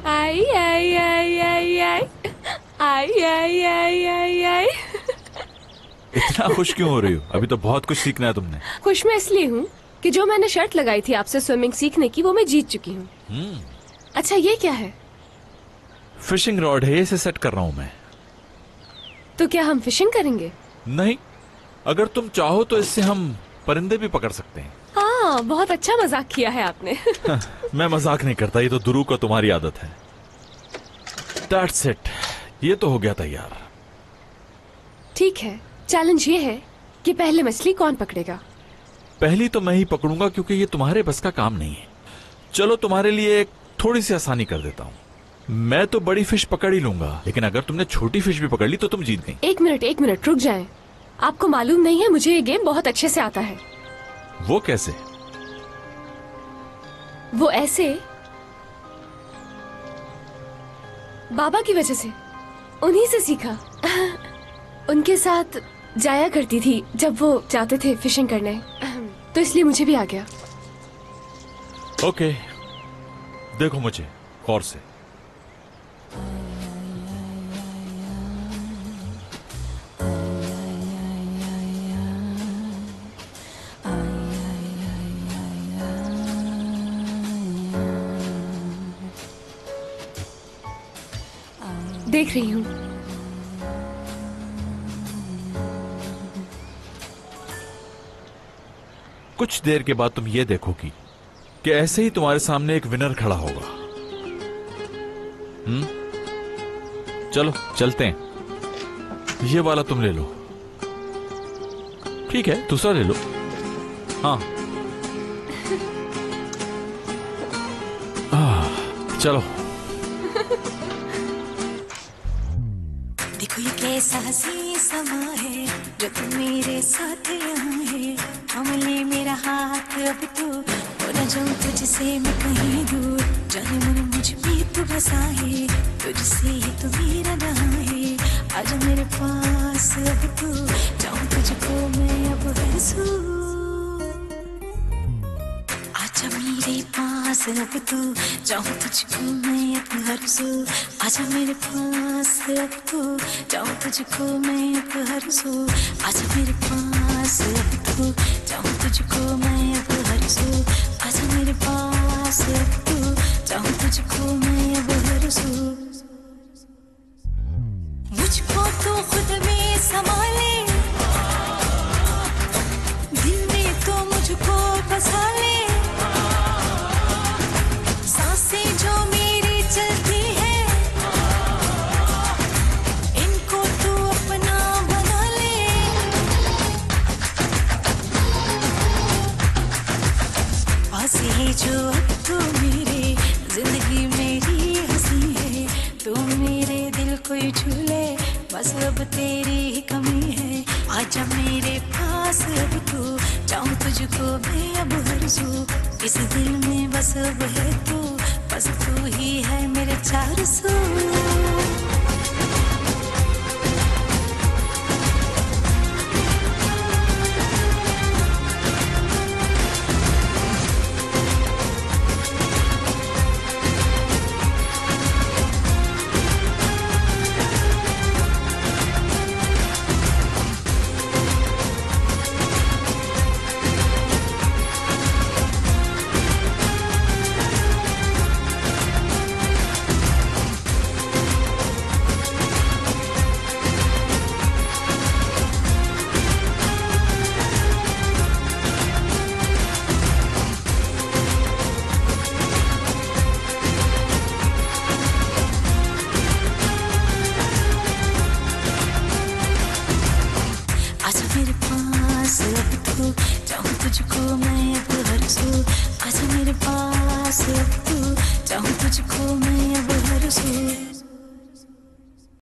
आई आई आई आई आई आई आई आई आई आई। इतना खुश क्यों हो रही हो? अभी तो बहुत कुछ सीखना है तुमने। खुश मैं इसलिए हूँ कि जो मैंने शर्त लगाई थी आपसे स्विमिंग सीखने की वो मैं जीत चुकी हूँ। अच्छा ये क्या है? फिशिंग रॉड है, इसे सेट कर रहा हूं मैं। तो क्या हम फिशिंग करेंगे? नहीं, अगर तुम चाहो तो इससे हम परिंदे भी पकड़ सकते हैं। हाँ, बहुत अच्छा मजाक किया है आपने। मैं मजाक नहीं करता, ये तो दुरू का तुम्हारी आदत है। That's it, ये तो हो गया तैयार। ठीक है, चैलेंज ये है कि पहले मछली कौन पकड़ेगा। पहली तो मैं ही पकड़ूंगा क्योंकि ये तुम्हारे बस का काम नहीं है। चलो तुम्हारे लिए एक थोड़ी सी आसानी कर देता हूँ। मैं तो बड़ी फिश पकड़ ही लूंगा, लेकिन अगर तुमने छोटी फिश भी पकड़ ली तो तुम जीत गई। एक मिनट रुक जाएं। आपको मालूम नहीं है, मुझे ये गेम बहुत अच्छे से आता है। वो कैसे? वो ऐसे, बाबा की वजह से, उन्हीं से सीखा। उनके साथ जाया करती थी जब वो जाते थे फिशिंग करने, तो इसलिए मुझे भी आ गया। ओके, देखो मुझे गौर से। देख रही हूँ। कुछ देर के बाद तुम ये देखोगी कि ऐसे ही तुम्हारे सामने एक विनर खड़ा होगा। चलो चलते हैं। ये वाला तुम ले लो। ठीक है, दूसरा ले लो। हाँ, चलो। देखो ये कैसा हसी समा है जो तुम मेरे साथ यहाँ है। हमले मेरा हाथ अब तो हो न जाऊं तुझसे मैं कहीं दूर। जाने मन मुझ में तू बसा है, तुझसे ही तो मेरा नहा है। आजा मेरे पास अब तो जाऊं तुझको मैं अब हंसू। आजा मेरे पास अब तो जाऊं तुझको मैं अब हंसू। आजा मेरे पास अब तो जाऊं तुझको मैं अब हंसू। आजा मेरे पास अब तो जाऊं तुझको मैं अब हंसू। आजा मेरे पास अब तो जाऊं तुझको मैं अब हंसू। मुझको तो खुद में संभाले, दिल में तो मुझको बसा ले। सांसें जो मेरी चलती है, इनको तू अपना बना ले। पास है जो अब तू मेरे, जिंदगी मेरी हंसी है। तू मेरे दिल को झूले, बस अब तेरी ही कमी है। आजा मेरे पास अब तू जाऊं तुझको मैं अब हंसू। इस दिल में बस अब है तू, बस तू ही है मेरे चार सू। आजा मेरे पास अब तो जाऊं तुझको मैं अब हंसू। आजा मेरे पास अब तो जाऊं तुझको मैं अब हंसू।